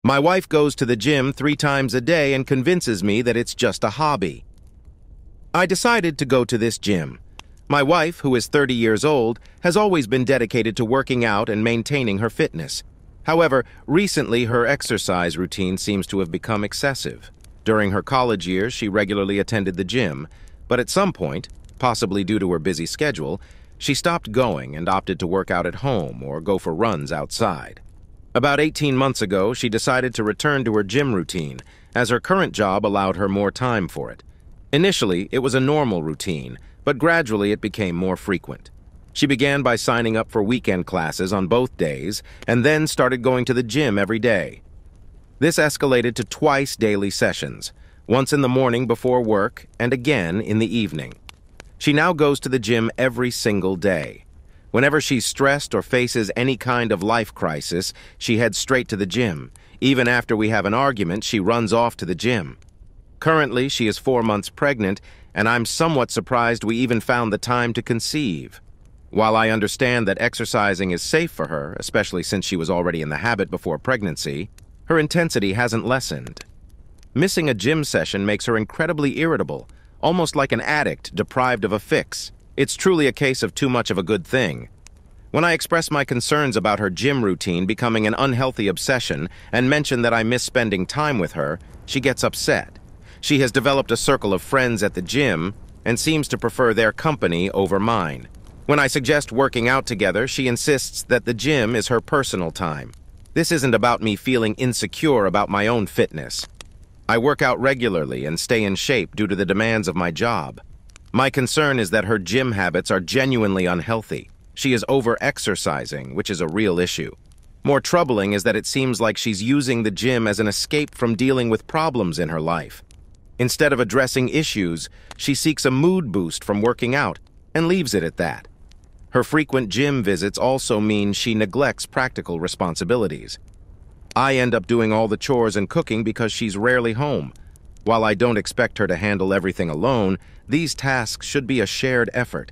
My wife goes to the gym 3 times a day and convinces me that it's just a hobby. I decided to go to this gym. My wife, who is 30 years old, has always been dedicated to working out and maintaining her fitness. However, recently her exercise routine seems to have become excessive. During her college years, she regularly attended the gym, but at some point, possibly due to her busy schedule, she stopped going and opted to work out at home or go for runs outside. About 18 months ago, she decided to return to her gym routine, as her current job allowed her more time for it. Initially, it was a normal routine, but gradually it became more frequent. She began by signing up for weekend classes on both days, and then started going to the gym every day. This escalated to twice daily sessions, once in the morning before work and again in the evening. She now goes to the gym every single day. Whenever she's stressed or faces any kind of life crisis, she heads straight to the gym. Even after we have an argument, she runs off to the gym. Currently, she is 4 months pregnant, and I'm somewhat surprised we even found the time to conceive. While I understand that exercising is safe for her, especially since she was already in the habit before pregnancy, her intensity hasn't lessened. Missing a gym session makes her incredibly irritable, almost like an addict deprived of a fix. It's truly a case of too much of a good thing. When I express my concerns about her gym routine becoming an unhealthy obsession and mention that I miss spending time with her, she gets upset. She has developed a circle of friends at the gym and seems to prefer their company over mine. When I suggest working out together, she insists that the gym is her personal time. This isn't about me feeling insecure about my own fitness. I work out regularly and stay in shape due to the demands of my job. My concern is that her gym habits are genuinely unhealthy. She is over-exercising, which is a real issue. More troubling is that it seems like she's using the gym as an escape from dealing with problems in her life. Instead of addressing issues, she seeks a mood boost from working out and leaves it at that. Her frequent gym visits also mean she neglects practical responsibilities. I end up doing all the chores and cooking because she's rarely home. While I don't expect her to handle everything alone, these tasks should be a shared effort.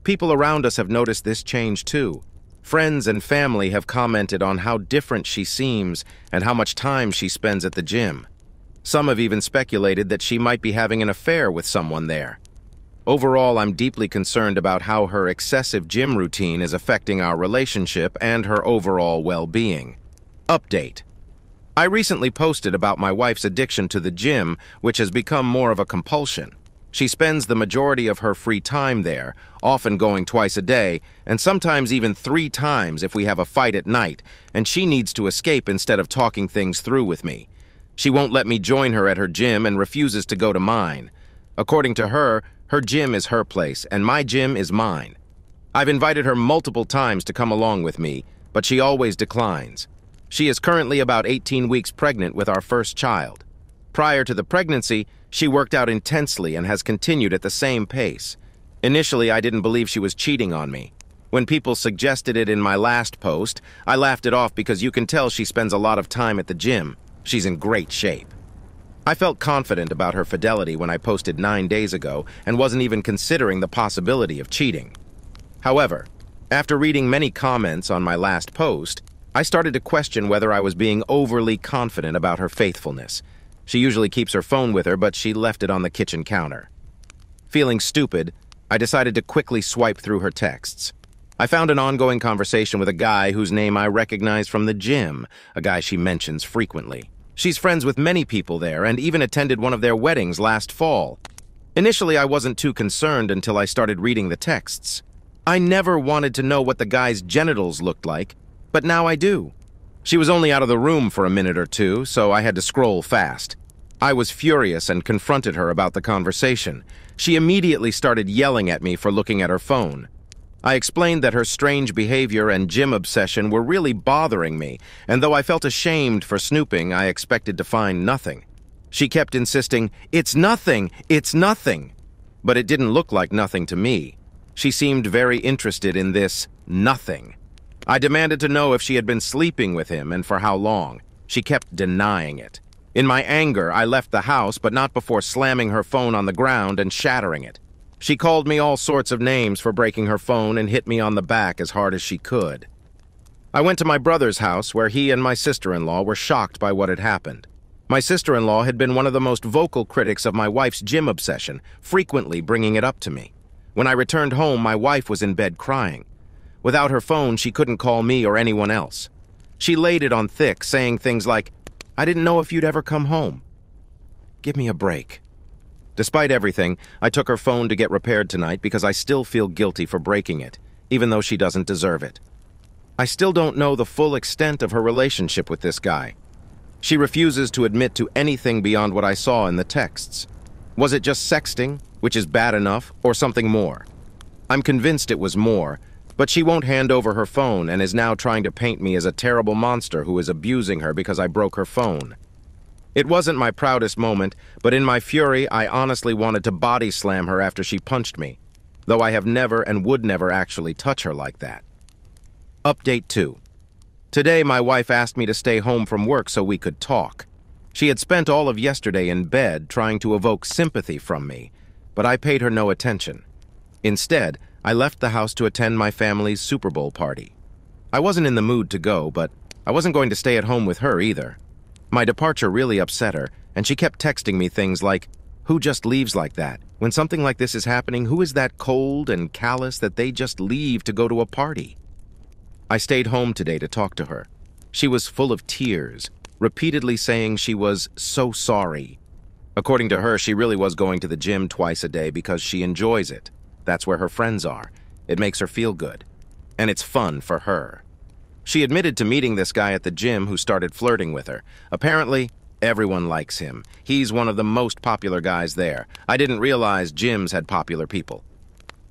People around us have noticed this change too. Friends and family have commented on how different she seems and how much time she spends at the gym. Some have even speculated that she might be having an affair with someone there. Overall, I'm deeply concerned about how her excessive gym routine is affecting our relationship and her overall well-being. Update. I recently posted about my wife's addiction to the gym, which has become more of a compulsion. She spends the majority of her free time there, often going twice a day, and sometimes even 3 times if we have a fight at night, and she needs to escape instead of talking things through with me. She won't let me join her at her gym and refuses to go to mine. According to her, her gym is her place, and my gym is mine. I've invited her multiple times to come along with me, but she always declines. She is currently about 18 weeks pregnant with our first child. Prior to the pregnancy, she worked out intensely and has continued at the same pace. Initially, I didn't believe she was cheating on me. When people suggested it in my last post, I laughed it off because you can tell she spends a lot of time at the gym. She's in great shape. I felt confident about her fidelity when I posted 9 days ago and wasn't even considering the possibility of cheating. However, after reading many comments on my last post, I started to question whether I was being overly confident about her faithfulness. She usually keeps her phone with her, but she left it on the kitchen counter. Feeling stupid, I decided to quickly swipe through her texts. I found an ongoing conversation with a guy whose name I recognize from the gym, a guy she mentions frequently. She's friends with many people there and even attended one of their weddings last fall. Initially, I wasn't too concerned until I started reading the texts. I never wanted to know what the guy's genitals looked like, but now I do. She was only out of the room for a minute or two, so I had to scroll fast. I was furious and confronted her about the conversation. She immediately started yelling at me for looking at her phone. I explained that her strange behavior and gym obsession were really bothering me, and though I felt ashamed for snooping, I expected to find nothing. She kept insisting, "It's nothing, it's nothing." But it didn't look like nothing to me. She seemed very interested in this nothing. I demanded to know if she had been sleeping with him and for how long. She kept denying it. In my anger, I left the house, but not before slamming her phone on the ground and shattering it. She called me all sorts of names for breaking her phone and hit me on the back as hard as she could. I went to my brother's house where he and my sister-in-law were shocked by what had happened. My sister-in-law had been one of the most vocal critics of my wife's gym obsession, frequently bringing it up to me. When I returned home, my wife was in bed crying. Without her phone, she couldn't call me or anyone else. She laid it on thick, saying things like, "I didn't know if you'd ever come home." Give me a break. Despite everything, I took her phone to get repaired tonight because I still feel guilty for breaking it, even though she doesn't deserve it. I still don't know the full extent of her relationship with this guy. She refuses to admit to anything beyond what I saw in the texts. Was it just sexting, which is bad enough, or something more? I'm convinced it was more, but she won't hand over her phone and is now trying to paint me as a terrible monster who is abusing her because I broke her phone. It wasn't my proudest moment, but in my fury, I honestly wanted to body slam her after she punched me, though I have never and would never actually touch her like that. Update 2. Today, my wife asked me to stay home from work so we could talk. She had spent all of yesterday in bed trying to evoke sympathy from me, but I paid her no attention. Instead, I left the house to attend my family's Super Bowl party. I wasn't in the mood to go, but I wasn't going to stay at home with her either. My departure really upset her, and she kept texting me things like, "Who just leaves like that? When something like this is happening, who is that cold and callous that they just leave to go to a party?" I stayed home today to talk to her. She was full of tears, repeatedly saying she was so sorry. According to her, she really was going to the gym twice a day because she enjoys it. That's where her friends are. It makes her feel good. And it's fun for her. She admitted to meeting this guy at the gym who started flirting with her. Apparently, everyone likes him. He's one of the most popular guys there. I didn't realize gyms had popular people.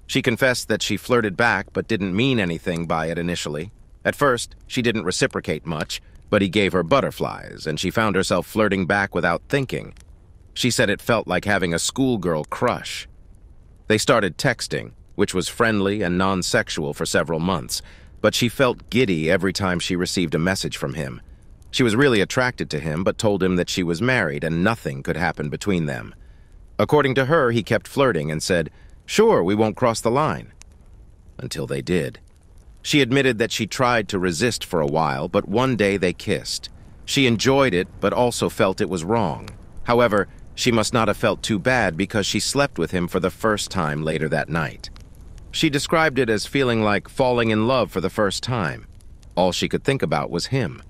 She confessed that she flirted back but didn't mean anything by it initially. At first, she didn't reciprocate much, but he gave her butterflies, and she found herself flirting back without thinking. She said it felt like having a schoolgirl crush. They started texting, which was friendly and non-sexual for several months, but she felt giddy every time she received a message from him. She was really attracted to him, but told him that she was married and nothing could happen between them. According to her, he kept flirting and said, "Sure, we won't cross the line." Until they did. She admitted that she tried to resist for a while, but one day they kissed. She enjoyed it, but also felt it was wrong. However, she must not have felt too bad because she slept with him for the first time later that night. She described it as feeling like falling in love for the first time. All she could think about was him.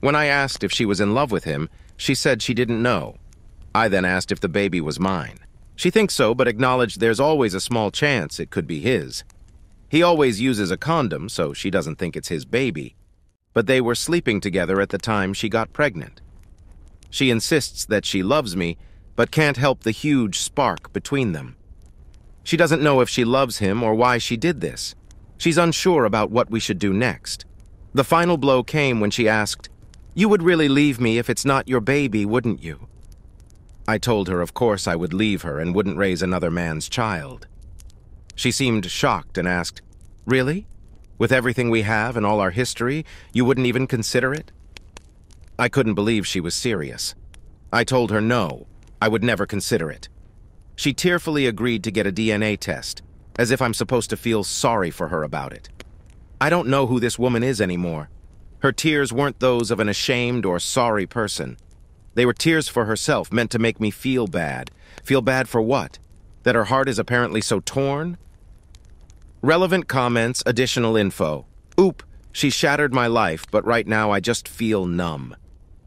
When I asked if she was in love with him, she said she didn't know. I then asked if the baby was mine. She thinks so, but acknowledged there's always a small chance it could be his. He always uses a condom, so she doesn't think it's his baby. But they were sleeping together at the time she got pregnant. She insists that she loves me, but can't help the huge spark between them. She doesn't know if she loves him or why she did this. She's unsure about what we should do next. The final blow came when she asked, "You would really leave me if it's not your baby, wouldn't you?" I told her of course I would leave her and wouldn't raise another man's child. She seemed shocked and asked, "Really? With everything we have and all our history, you wouldn't even consider it?" I couldn't believe she was serious. I told her no, I would never consider it. She tearfully agreed to get a DNA test, as if I'm supposed to feel sorry for her about it. I don't know who this woman is anymore. Her tears weren't those of an ashamed or sorry person. They were tears for herself, meant to make me feel bad. Feel bad for what? That her heart is apparently so torn? Relevant comments, additional info. Oop, she shattered my life, but right now I just feel numb.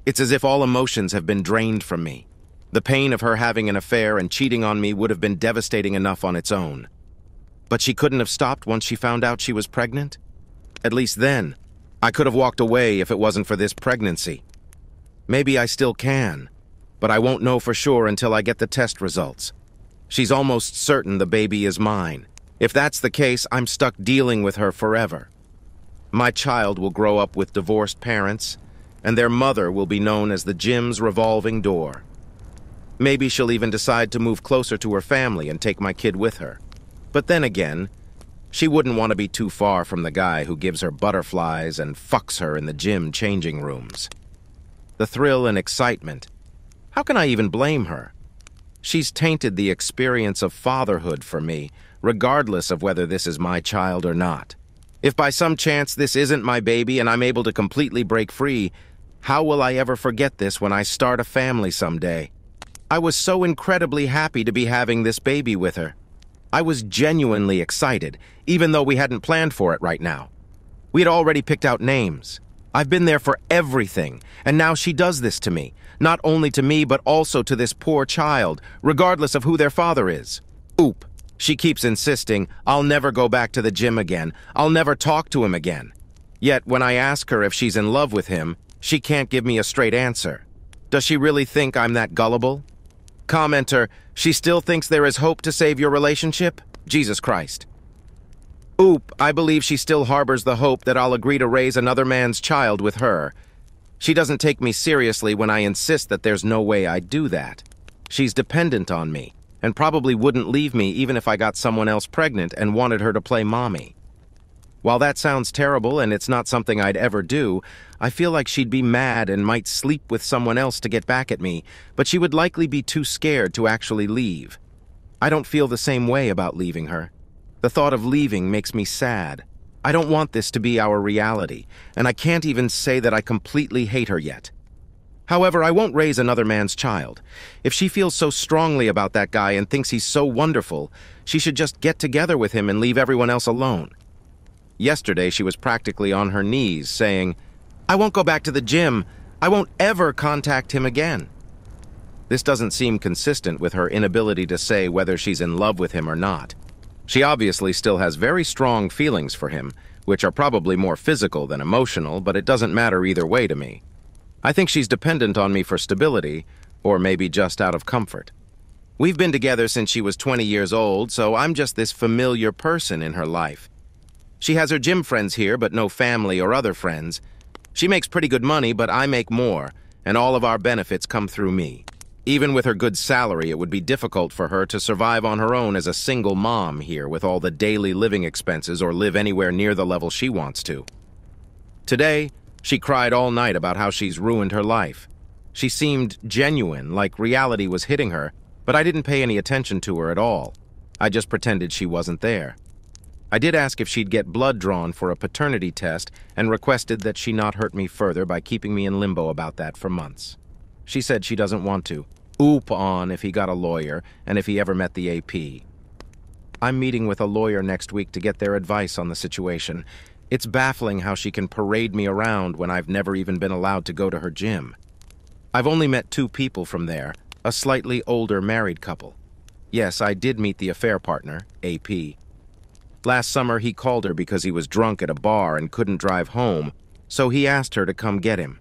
It's as if all emotions have been drained from me. The pain of her having an affair and cheating on me would have been devastating enough on its own. But she couldn't have stopped once she found out she was pregnant? At least then, I could have walked away if it wasn't for this pregnancy. Maybe I still can, but I won't know for sure until I get the test results. She's almost certain the baby is mine. If that's the case, I'm stuck dealing with her forever. My child will grow up with divorced parents, and their mother will be known as the gym's revolving door. Maybe she'll even decide to move closer to her family and take my kid with her. But then again, she wouldn't want to be too far from the guy who gives her butterflies and fucks her in the gym changing rooms. The thrill and excitement. How can I even blame her? She's tainted the experience of fatherhood for me, regardless of whether this is my child or not. If by some chance this isn't my baby and I'm able to completely break free, how will I ever forget this when I start a family someday? I was so incredibly happy to be having this baby with her. I was genuinely excited, even though we hadn't planned for it right now. We had already picked out names. I've been there for everything, and now she does this to me. Not only to me, but also to this poor child, regardless of who their father is. Oop. She keeps insisting, I'll never go back to the gym again. I'll never talk to him again. Yet, when I ask her if she's in love with him, she can't give me a straight answer. Does she really think I'm that gullible? Commenter, she still thinks there is hope to save your relationship? Jesus Christ. Oop, I believe she still harbors the hope that I'll agree to raise another man's child with her. She doesn't take me seriously when I insist that there's no way I'd do that. She's dependent on me, and probably wouldn't leave me even if I got someone else pregnant and wanted her to play mommy. While that sounds terrible and it's not something I'd ever do, I feel like she'd be mad and might sleep with someone else to get back at me, but she would likely be too scared to actually leave. I don't feel the same way about leaving her. The thought of leaving makes me sad. I don't want this to be our reality, and I can't even say that I completely hate her yet. However, I won't raise another man's child. If she feels so strongly about that guy and thinks he's so wonderful, she should just get together with him and leave everyone else alone. Yesterday, she was practically on her knees, saying, I won't go back to the gym. I won't ever contact him again. This doesn't seem consistent with her inability to say whether she's in love with him or not. She obviously still has very strong feelings for him, which are probably more physical than emotional, but it doesn't matter either way to me. I think she's dependent on me for stability, or maybe just out of comfort. We've been together since she was 20 years old, so I'm just this familiar person in her life. She has her gym friends here, but no family or other friends. She makes pretty good money, but I make more, and all of our benefits come through me. Even with her good salary, it would be difficult for her to survive on her own as a single mom here with all the daily living expenses or live anywhere near the level she wants to. Today, she cried all night about how she's ruined her life. She seemed genuine, like reality was hitting her, but I didn't pay any attention to her at all. I just pretended she wasn't there. I did ask if she'd get blood drawn for a paternity test and requested that she not hurt me further by keeping me in limbo about that for months. She said she doesn't want to. Oop on if he got a lawyer and if he ever met the AP. I'm meeting with a lawyer next week to get their advice on the situation. It's baffling how she can parade me around when I've never even been allowed to go to her gym. I've only met 2 people from there, a slightly older married couple. Yes, I did meet the affair partner, AP. Last summer, he called her because he was drunk at a bar and couldn't drive home, so he asked her to come get him.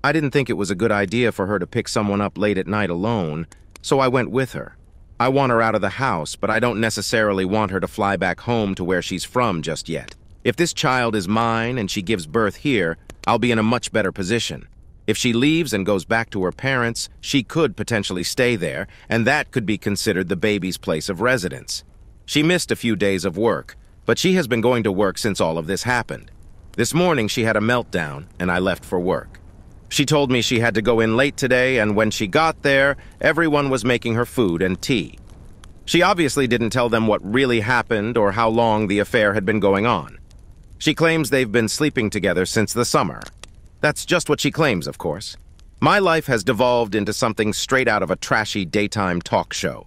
I didn't think it was a good idea for her to pick someone up late at night alone, so I went with her. I want her out of the house, but I don't necessarily want her to fly back home to where she's from just yet. If this child is mine and she gives birth here, I'll be in a much better position. If she leaves and goes back to her parents, she could potentially stay there, and that could be considered the baby's place of residence. She missed a few days of work, but she has been going to work since all of this happened. This morning she had a meltdown, and I left for work. She told me she had to go in late today, and when she got there, everyone was making her food and tea. She obviously didn't tell them what really happened or how long the affair had been going on. She claims they've been sleeping together since the summer. That's just what she claims, of course. My life has devolved into something straight out of a trashy daytime talk show.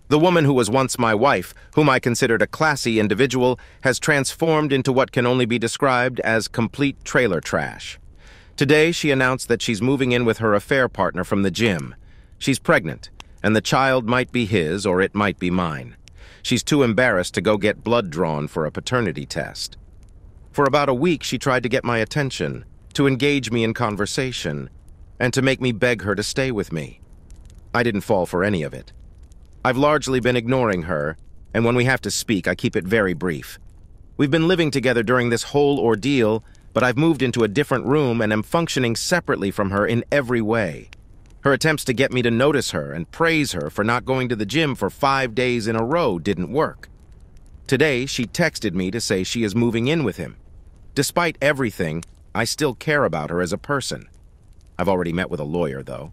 The woman who was once my wife, whom I considered a classy individual, has transformed into what can only be described as complete trailer trash. Today, she announced that she's moving in with her affair partner from the gym. She's pregnant, and the child might be his or it might be mine. She's too embarrassed to go get blood drawn for a paternity test. For about a week, she tried to get my attention, to engage me in conversation, and to make me beg her to stay with me. I didn't fall for any of it. I've largely been ignoring her, and when we have to speak, I keep it very brief. We've been living together during this whole ordeal, but I've moved into a different room and am functioning separately from her in every way. Her attempts to get me to notice her and praise her for not going to the gym for 5 days in a row didn't work. Today, she texted me to say she is moving in with him. Despite everything, I still care about her as a person. I've already met with a lawyer, though.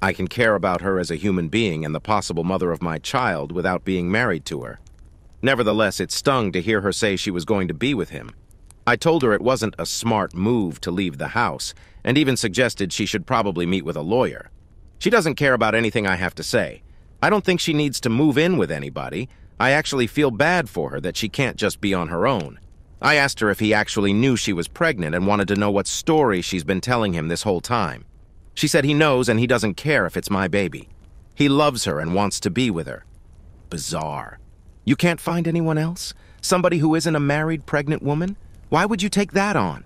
I can care about her as a human being and the possible mother of my child without being married to her. Nevertheless, it stung to hear her say she was going to be with him. I told her it wasn't a smart move to leave the house, and even suggested she should probably meet with a lawyer. She doesn't care about anything I have to say. I don't think she needs to move in with anybody. I actually feel bad for her that she can't just be on her own. I asked her if he actually knew she was pregnant and wanted to know what story she's been telling him this whole time. She said he knows and he doesn't care if it's my baby. He loves her and wants to be with her. Bizarre. You can't find anyone else? Somebody who isn't a married pregnant woman? Why would you take that on?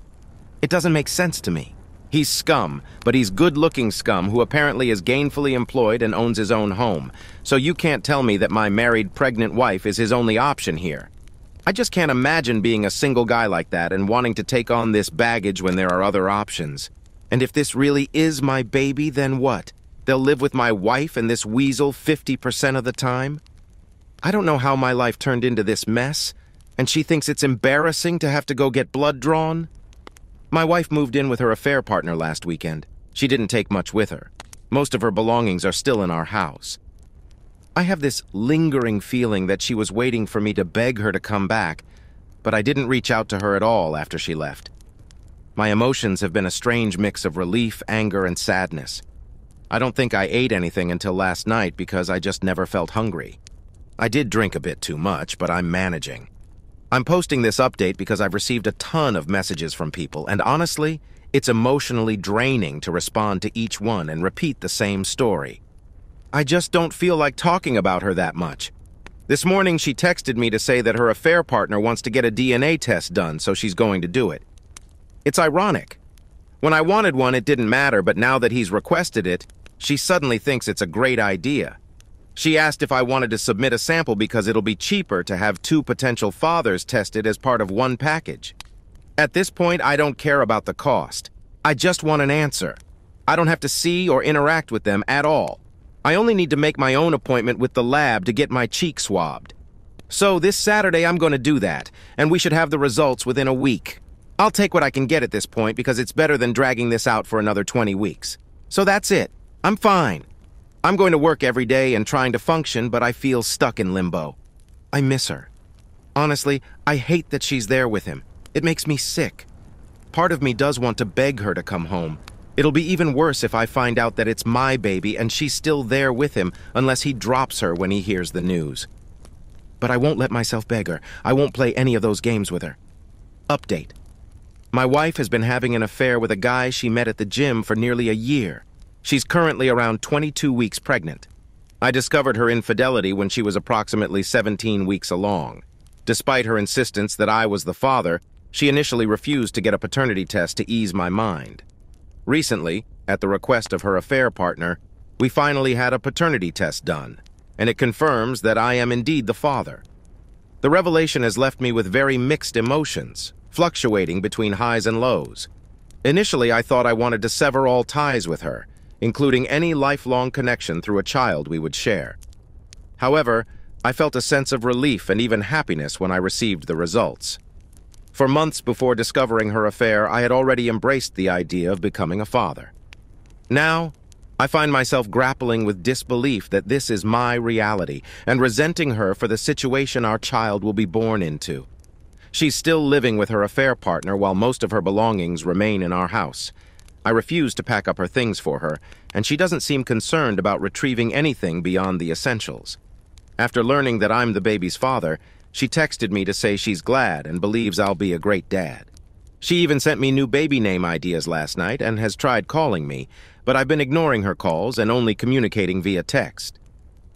It doesn't make sense to me. He's scum, but he's good-looking scum who apparently is gainfully employed and owns his own home. So you can't tell me that my married pregnant wife is his only option here. I just can't imagine being a single guy like that and wanting to take on this baggage when there are other options. And if this really is my baby, then what? They'll live with my wife and this weasel 50% of the time? I don't know how my life turned into this mess, and she thinks it's embarrassing to have to go get blood drawn? My wife moved in with her affair partner last weekend. She didn't take much with her. Most of her belongings are still in our house. I have this lingering feeling that she was waiting for me to beg her to come back, but I didn't reach out to her at all after she left. My emotions have been a strange mix of relief, anger, and sadness. I don't think I ate anything until last night because I just never felt hungry. I did drink a bit too much, but I'm managing. I'm posting this update because I've received a ton of messages from people, and honestly, it's emotionally draining to respond to each one and repeat the same story. I just don't feel like talking about her that much. This morning, she texted me to say that her affair partner wants to get a DNA test done, so she's going to do it. It's ironic. When I wanted one, it didn't matter, but now that he's requested it, she suddenly thinks it's a great idea. She asked if I wanted to submit a sample because it'll be cheaper to have 2 potential fathers tested as part of one package. At this point, I don't care about the cost. I just want an answer. I don't have to see or interact with them at all. I only need to make my own appointment with the lab to get my cheek swabbed. So this Saturday, I'm going to do that, and we should have the results within a week. I'll take what I can get at this point because it's better than dragging this out for another 20 weeks. So that's it. I'm fine. I'm going to work every day and trying to function, but I feel stuck in limbo. I miss her. Honestly, I hate that she's there with him. It makes me sick. Part of me does want to beg her to come home. It'll be even worse if I find out that it's my baby and she's still there with him unless he drops her when he hears the news. But I won't let myself beg her. I won't play any of those games with her. Update. My wife has been having an affair with a guy she met at the gym for nearly a year. She's currently around 22 weeks pregnant. I discovered her infidelity when she was approximately 17 weeks along. Despite her insistence that I was the father, she initially refused to get a paternity test to ease my mind. Recently, at the request of her affair partner, we finally had a paternity test done, and it confirms that I am indeed the father. The revelation has left me with very mixed emotions, fluctuating between highs and lows. Initially, I thought I wanted to sever all ties with her, including any lifelong connection through a child we would share. However, I felt a sense of relief and even happiness when I received the results. For months before discovering her affair, I had already embraced the idea of becoming a father. Now, I find myself grappling with disbelief that this is my reality and resenting her for the situation our child will be born into. She's still living with her affair partner while most of her belongings remain in our house. I refuse to pack up her things for her, and she doesn't seem concerned about retrieving anything beyond the essentials. After learning that I'm the baby's father, she texted me to say she's glad and believes I'll be a great dad. She even sent me new baby name ideas last night and has tried calling me, but I've been ignoring her calls and only communicating via text.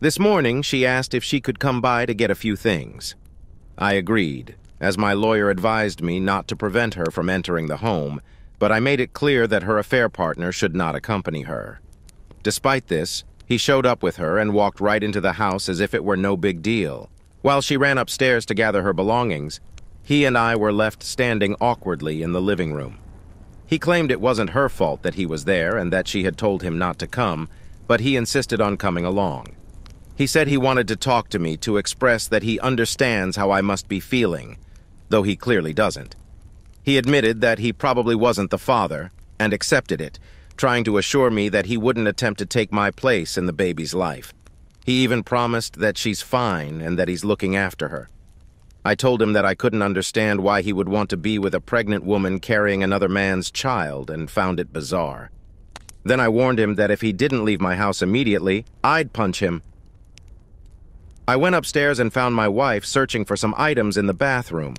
This morning, she asked if she could come by to get a few things. I agreed, as my lawyer advised me not to prevent her from entering the home, but I made it clear that her affair partner should not accompany her. Despite this, he showed up with her and walked right into the house as if it were no big deal. While she ran upstairs to gather her belongings, he and I were left standing awkwardly in the living room. He claimed it wasn't her fault that he was there and that she had told him not to come, but he insisted on coming along. He said he wanted to talk to me to express that he understands how I must be feeling, though he clearly doesn't. He admitted that he probably wasn't the father, and accepted it, trying to assure me that he wouldn't attempt to take my place in the baby's life. He even promised that she's fine and that he's looking after her. I told him that I couldn't understand why he would want to be with a pregnant woman carrying another man's child and found it bizarre. Then I warned him that if he didn't leave my house immediately, I'd punch him. I went upstairs and found my wife searching for some items in the bathroom.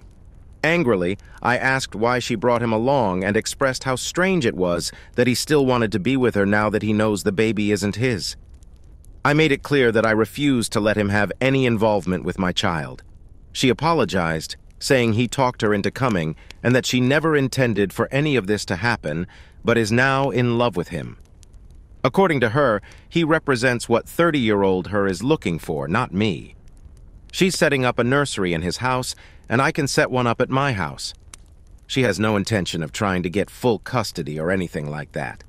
Angrily, I asked why she brought him along and expressed how strange it was that he still wanted to be with her now that he knows the baby isn't his. I made it clear that I refused to let him have any involvement with my child. She apologized, saying he talked her into coming and that she never intended for any of this to happen, but is now in love with him. According to her, he represents what 30-year-old her is looking for, not me. She's setting up a nursery in his house, and I can set one up at my house. She has no intention of trying to get full custody or anything like that.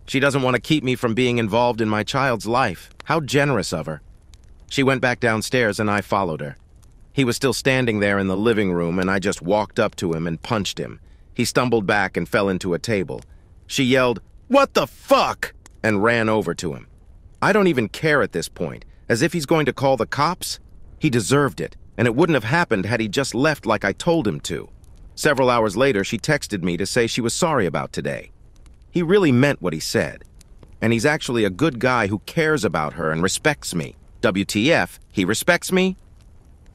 She doesn't want to keep me from being involved in my child's life. How generous of her. She went back downstairs and I followed her. He was still standing there in the living room and I just walked up to him and punched him. He stumbled back and fell into a table. She yelled, "What the fuck?" and ran over to him. I don't even care at this point, as if he's going to call the cops. He deserved it, and it wouldn't have happened had he just left like I told him to. Several hours later, she texted me to say she was sorry about today. He really meant what he said. And he's actually a good guy who cares about her and respects me. WTF, he respects me?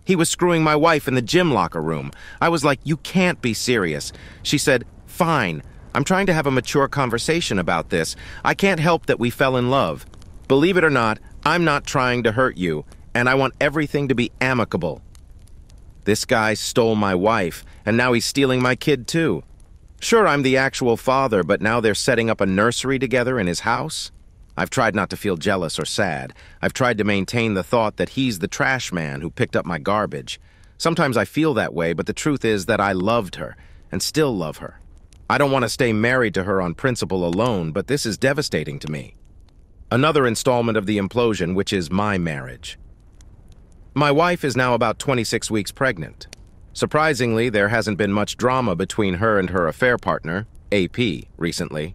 He was screwing my wife in the gym locker room. I was like, "You can't be serious." She said, "Fine. I'm trying to have a mature conversation about this. I can't help that we fell in love. Believe it or not, I'm not trying to hurt you, and I want everything to be amicable." This guy stole my wife, and now he's stealing my kid too. Sure, I'm the actual father, but now they're setting up a nursery together in his house? I've tried not to feel jealous or sad. I've tried to maintain the thought that he's the trash man who picked up my garbage. Sometimes I feel that way, but the truth is that I loved her, and still love her. I don't want to stay married to her on principle alone, but this is devastating to me. Another installment of the implosion, which is my marriage. My wife is now about 26 weeks pregnant. Surprisingly, there hasn't been much drama between her and her affair partner, AP, recently.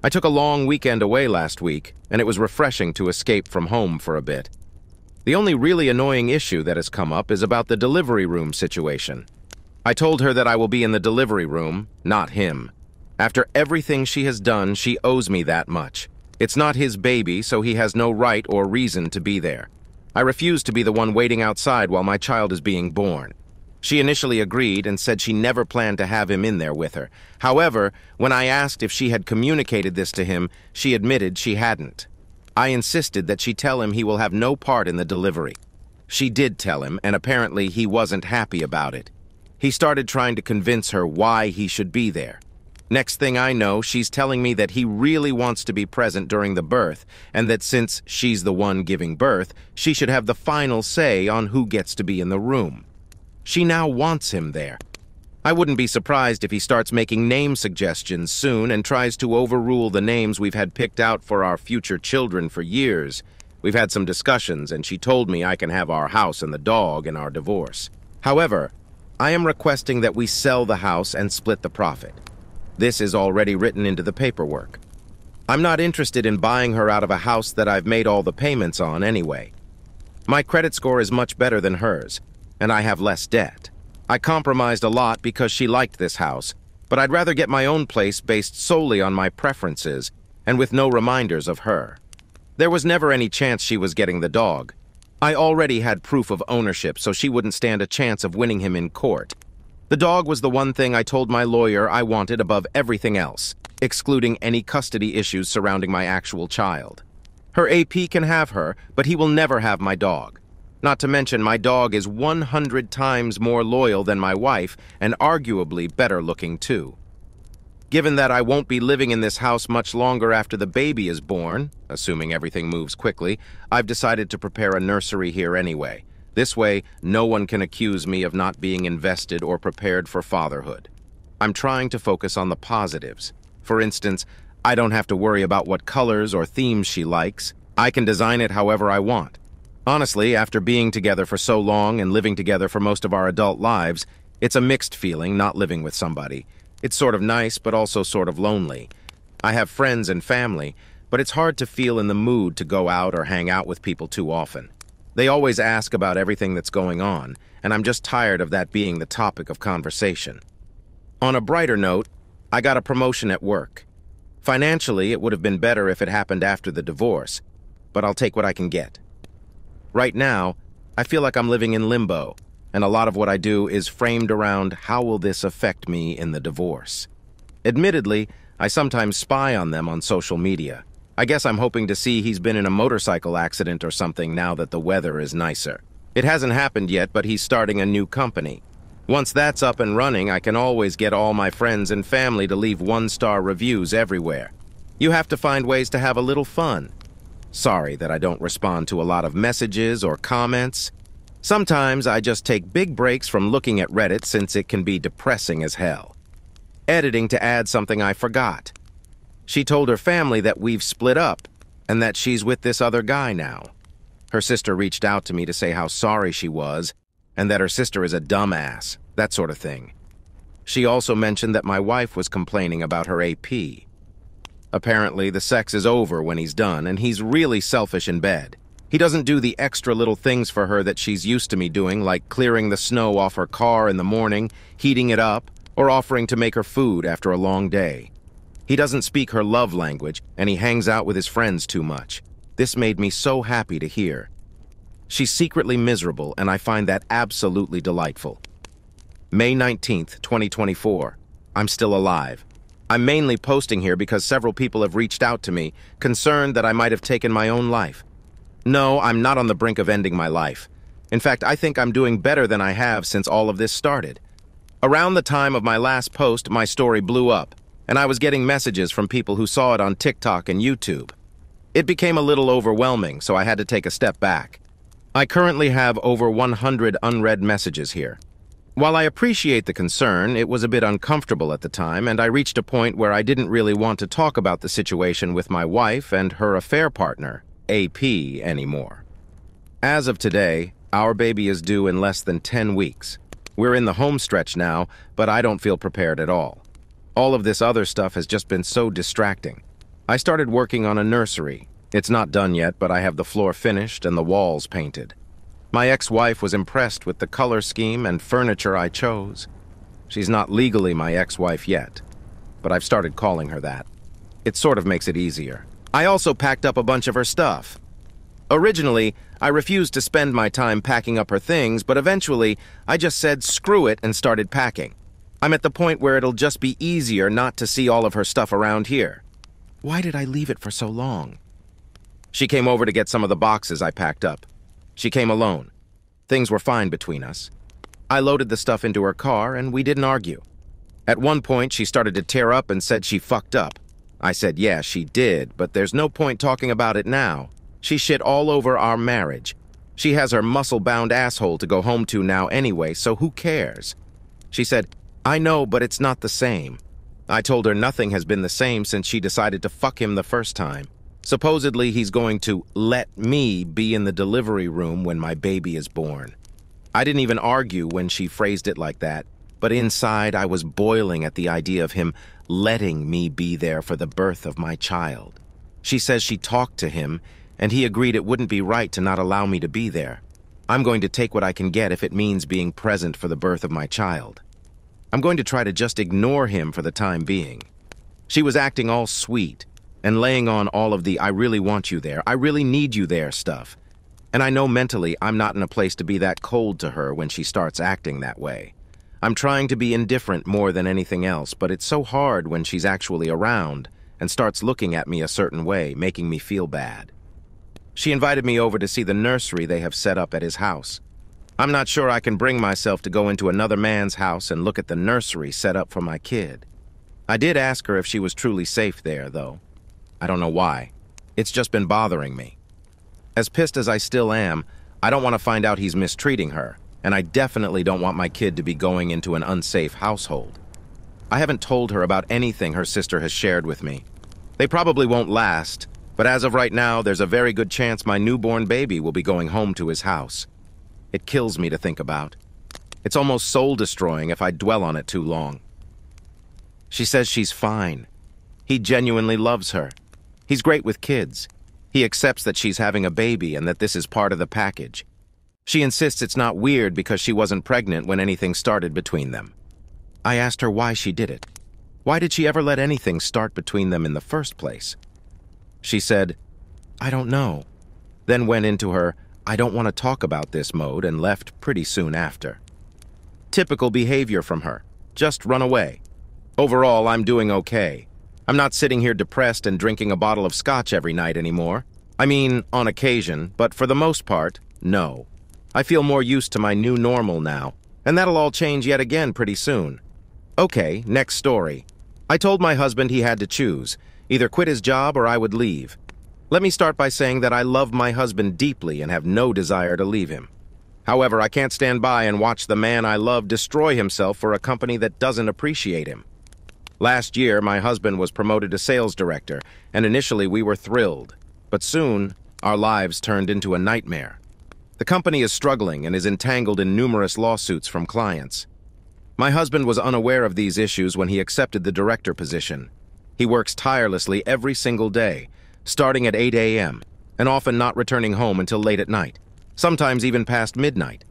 I took a long weekend away last week, and it was refreshing to escape from home for a bit. The only really annoying issue that has come up is about the delivery room situation. I told her that I will be in the delivery room, not him. After everything she has done, she owes me that much. It's not his baby, so he has no right or reason to be there. I refuse to be the one waiting outside while my child is being born. She initially agreed and said she never planned to have him in there with her. However, when I asked if she had communicated this to him, she admitted she hadn't. I insisted that she tell him he will have no part in the delivery. She did tell him, and apparently he wasn't happy about it. He started trying to convince her why he should be there. Next thing I know, she's telling me that he really wants to be present during the birth, and that since she's the one giving birth, she should have the final say on who gets to be in the room. She now wants him there. I wouldn't be surprised if he starts making name suggestions soon and tries to overrule the names we've had picked out for our future children for years. We've had some discussions, and she told me I can have our house and the dog in our divorce. However, I am requesting that we sell the house and split the profit. This is already written into the paperwork. I'm not interested in buying her out of a house that I've made all the payments on anyway. My credit score is much better than hers, and I have less debt. I compromised a lot because she liked this house, but I'd rather get my own place based solely on my preferences and with no reminders of her. There was never any chance she was getting the dog. I already had proof of ownership, so she wouldn't stand a chance of winning him in court. The dog was the one thing I told my lawyer I wanted above everything else, excluding any custody issues surrounding my actual child. Her AP can have her, but he will never have my dog. Not to mention, my dog is 100 times more loyal than my wife, and arguably better looking too. Given that I won't be living in this house much longer after the baby is born, assuming everything moves quickly, I've decided to prepare a nursery here anyway. This way, no one can accuse me of not being invested or prepared for fatherhood. I'm trying to focus on the positives. For instance, I don't have to worry about what colors or themes she likes. I can design it however I want. Honestly, after being together for so long and living together for most of our adult lives, it's a mixed feeling not living with somebody. It's sort of nice, but also sort of lonely. I have friends and family, but it's hard to feel in the mood to go out or hang out with people too often. They always ask about everything that's going on, and I'm just tired of that being the topic of conversation. On a brighter note, I got a promotion at work. Financially, it would have been better if it happened after the divorce, but I'll take what I can get. Right now, I feel like I'm living in limbo, and a lot of what I do is framed around how will this affect me in the divorce. Admittedly, I sometimes spy on them on social media. I guess I'm hoping to see he's been in a motorcycle accident or something now that the weather is nicer. It hasn't happened yet, but he's starting a new company. Once that's up and running, I can always get all my friends and family to leave one-star reviews everywhere. You have to find ways to have a little fun. Sorry that I don't respond to a lot of messages or comments. Sometimes I just take big breaks from looking at Reddit since it can be depressing as hell. Editing to add something I forgot. She told her family that we've split up and that she's with this other guy now. Her sister reached out to me to say how sorry she was and that her sister is a dumbass, that sort of thing. She also mentioned that my wife was complaining about her AP. Apparently, the sex is over when he's done, and he's really selfish in bed. He doesn't do the extra little things for her that she's used to me doing, like clearing the snow off her car in the morning, heating it up, or offering to make her food after a long day. He doesn't speak her love language, and he hangs out with his friends too much. This made me so happy to hear. She's secretly miserable, and I find that absolutely delightful. May 19th, 2024. I'm still alive. I'm mainly posting here because several people have reached out to me, concerned that I might have taken my own life. No, I'm not on the brink of ending my life. In fact, I think I'm doing better than I have since all of this started. Around the time of my last post, my story blew up, and I was getting messages from people who saw it on TikTok and YouTube. It became a little overwhelming, so I had to take a step back. I currently have over 100 unread messages here. While I appreciate the concern, it was a bit uncomfortable at the time, and I reached a point where I didn't really want to talk about the situation with my wife and her affair partner, AP, anymore. As of today, our baby is due in less than 10 weeks. We're in the home stretch now, but I don't feel prepared at all. All of this other stuff has just been so distracting. I started working on a nursery. It's not done yet, but I have the floor finished and the walls painted. My ex-wife was impressed with the color scheme and furniture I chose. She's not legally my ex-wife yet, but I've started calling her that. It sort of makes it easier. I also packed up a bunch of her stuff. Originally, I refused to spend my time packing up her things, but eventually, I just said screw it and started packing. I'm at the point where it'll just be easier not to see all of her stuff around here. Why did I leave it for so long? She came over to get some of the boxes I packed up. She came alone. Things were fine between us. I loaded the stuff into her car, and we didn't argue. At one point, she started to tear up and said she fucked up. I said, yeah, she did, but there's no point talking about it now. She shit all over our marriage. She has her muscle-bound asshole to go home to now anyway, so who cares? She said, I know, but it's not the same. I told her nothing has been the same since she decided to fuck him the first time. Supposedly, he's going to let me be in the delivery room when my baby is born. I didn't even argue when she phrased it like that, but inside I was boiling at the idea of him letting me be there for the birth of my child. She says she talked to him, and he agreed it wouldn't be right to not allow me to be there. I'm going to take what I can get if it means being present for the birth of my child. I'm going to try to just ignore him for the time being. She was acting all sweet and laying on all of the I really want you there, I really need you there stuff. And I know mentally I'm not in a place to be that cold to her when she starts acting that way. I'm trying to be indifferent more than anything else, but it's so hard when she's actually around and starts looking at me a certain way, making me feel bad. She invited me over to see the nursery they have set up at his house. I'm not sure I can bring myself to go into another man's house and look at the nursery set up for my kid. I did ask her if she was truly safe there, though. I don't know why. It's just been bothering me. As pissed as I still am, I don't want to find out he's mistreating her, and I definitely don't want my kid to be going into an unsafe household. I haven't told her about anything her sister has shared with me. They probably won't last, but as of right now, there's a very good chance my newborn baby will be going home to his house. It kills me to think about. It's almost soul-destroying if I dwell on it too long. She says she's fine. He genuinely loves her. He's great with kids. He accepts that she's having a baby and that this is part of the package. She insists it's not weird because she wasn't pregnant when anything started between them. I asked her why she did it. Why did she ever let anything start between them in the first place? She said, "I don't know," then went into her "I don't want to talk about this" mode and left pretty soon after. Typical behavior from her. Just run away. Overall, I'm doing okay. I'm not sitting here depressed and drinking a bottle of scotch every night anymore. I mean, on occasion, but for the most part, no. I feel more used to my new normal now, and that'll all change yet again pretty soon. Okay, next story. I told my husband he had to choose, either quit his job or I would leave. Let me start by saying that I love my husband deeply and have no desire to leave him. However, I can't stand by and watch the man I love destroy himself for a company that doesn't appreciate him. Last year, my husband was promoted to sales director, and initially we were thrilled. But soon, our lives turned into a nightmare. The company is struggling and is entangled in numerous lawsuits from clients. My husband was unaware of these issues when he accepted the director position. He works tirelessly every single day, starting at 8 a.m., and often not returning home until late at night, sometimes even past midnight.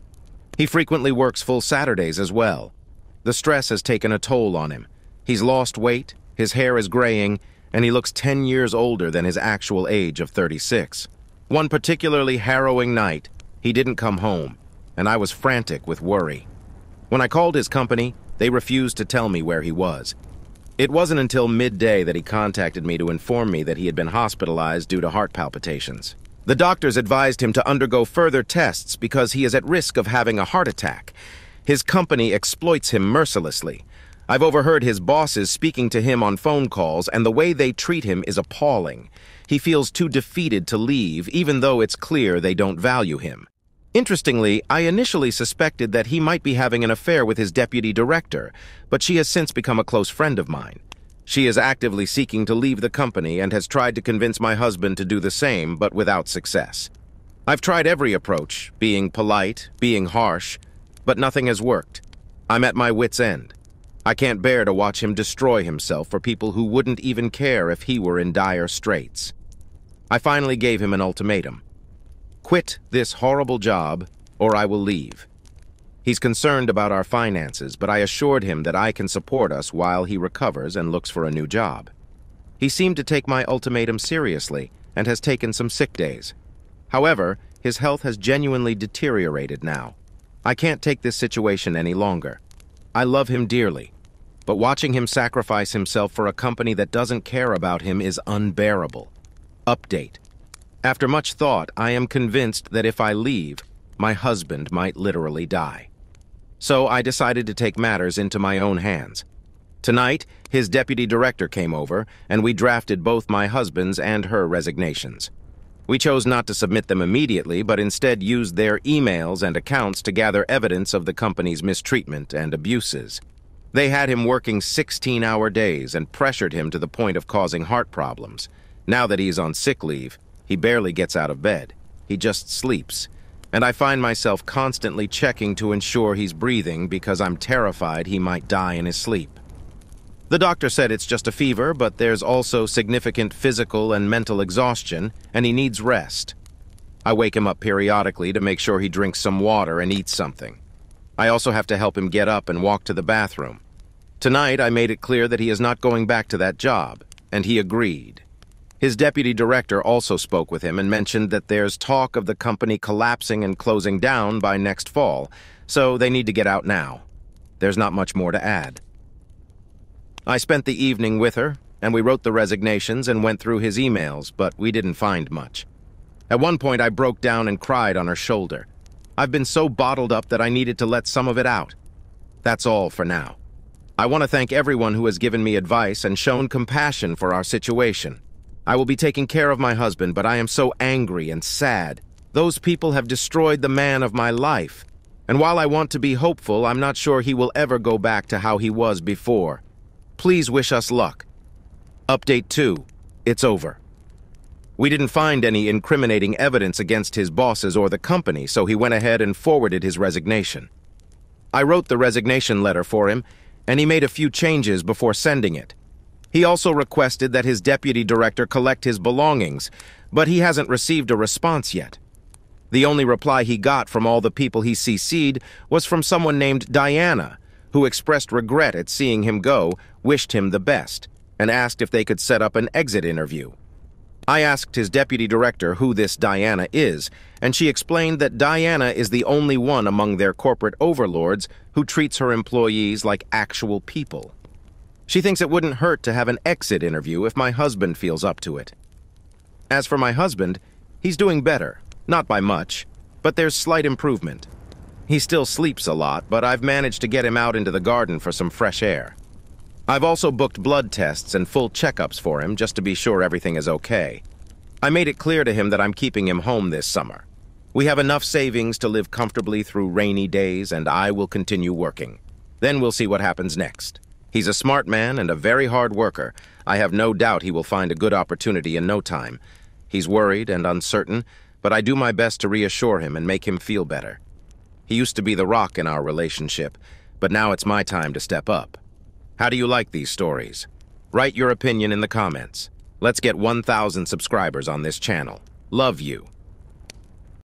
He frequently works full Saturdays as well. The stress has taken a toll on him. He's lost weight, his hair is graying, and he looks 10 years older than his actual age of 36. One particularly harrowing night, he didn't come home, and I was frantic with worry. When I called his company, they refused to tell me where he was. It wasn't until midday that he contacted me to inform me that he had been hospitalized due to heart palpitations. The doctors advised him to undergo further tests because he is at risk of having a heart attack. His company exploits him mercilessly. I've overheard his bosses speaking to him on phone calls, and the way they treat him is appalling. He feels too defeated to leave, even though it's clear they don't value him. Interestingly, I initially suspected that he might be having an affair with his deputy director, but she has since become a close friend of mine. She is actively seeking to leave the company and has tried to convince my husband to do the same, but without success. I've tried every approach, being polite, being harsh, but nothing has worked. I'm at my wit's end. I can't bear to watch him destroy himself for people who wouldn't even care if he were in dire straits. I finally gave him an ultimatum. Quit this horrible job, or I will leave. He's concerned about our finances, but I assured him that I can support us while he recovers and looks for a new job. He seemed to take my ultimatum seriously and has taken some sick days. However, his health has genuinely deteriorated now. I can't take this situation any longer. I love him dearly, but watching him sacrifice himself for a company that doesn't care about him is unbearable. Update. After much thought, I am convinced that if I leave, my husband might literally die. So I decided to take matters into my own hands. Tonight, his deputy director came over, and we drafted both my husband's and her resignations. We chose not to submit them immediately, but instead used their emails and accounts to gather evidence of the company's mistreatment and abuses. They had him working 16-hour days and pressured him to the point of causing heart problems. Now that he's on sick leave, he barely gets out of bed. He just sleeps. And I find myself constantly checking to ensure he's breathing because I'm terrified he might die in his sleep. The doctor said it's just a fever, but there's also significant physical and mental exhaustion, and he needs rest. I wake him up periodically to make sure he drinks some water and eats something. I also have to help him get up and walk to the bathroom. Tonight, I made it clear that he is not going back to that job, and he agreed. His deputy director also spoke with him and mentioned that there's talk of the company collapsing and closing down by next fall, so they need to get out now. There's not much more to add. I spent the evening with her, and we wrote the resignations and went through his emails, but we didn't find much. At one point, I broke down and cried on her shoulder. I've been so bottled up that I needed to let some of it out. That's all for now. I want to thank everyone who has given me advice and shown compassion for our situation. I will be taking care of my husband, but I am so angry and sad. Those people have destroyed the man of my life. And while I want to be hopeful, I'm not sure he will ever go back to how he was before. Please wish us luck. Update 2. It's over. We didn't find any incriminating evidence against his bosses or the company, so he went ahead and forwarded his resignation. I wrote the resignation letter for him, and he made a few changes before sending it. He also requested that his deputy director collect his belongings, but he hasn't received a response yet. The only reply he got from all the people he CC'd was from someone named Diana, who expressed regret at seeing him go, wished him the best, and asked if they could set up an exit interview. I asked his deputy director who this Diana is, and she explained that Diana is the only one among their corporate overlords who treats her employees like actual people. She thinks it wouldn't hurt to have an exit interview if my husband feels up to it. As for my husband, he's doing better, not by much, but there's slight improvement. He still sleeps a lot, but I've managed to get him out into the garden for some fresh air. I've also booked blood tests and full checkups for him just to be sure everything is okay. I made it clear to him that I'm keeping him home this summer. We have enough savings to live comfortably through rainy days, and I will continue working. Then we'll see what happens next. He's a smart man and a very hard worker. I have no doubt he will find a good opportunity in no time. He's worried and uncertain, but I do my best to reassure him and make him feel better. He used to be the rock in our relationship, but now it's my time to step up. How do you like these stories? Write your opinion in the comments. Let's get 1,000 subscribers on this channel. Love you.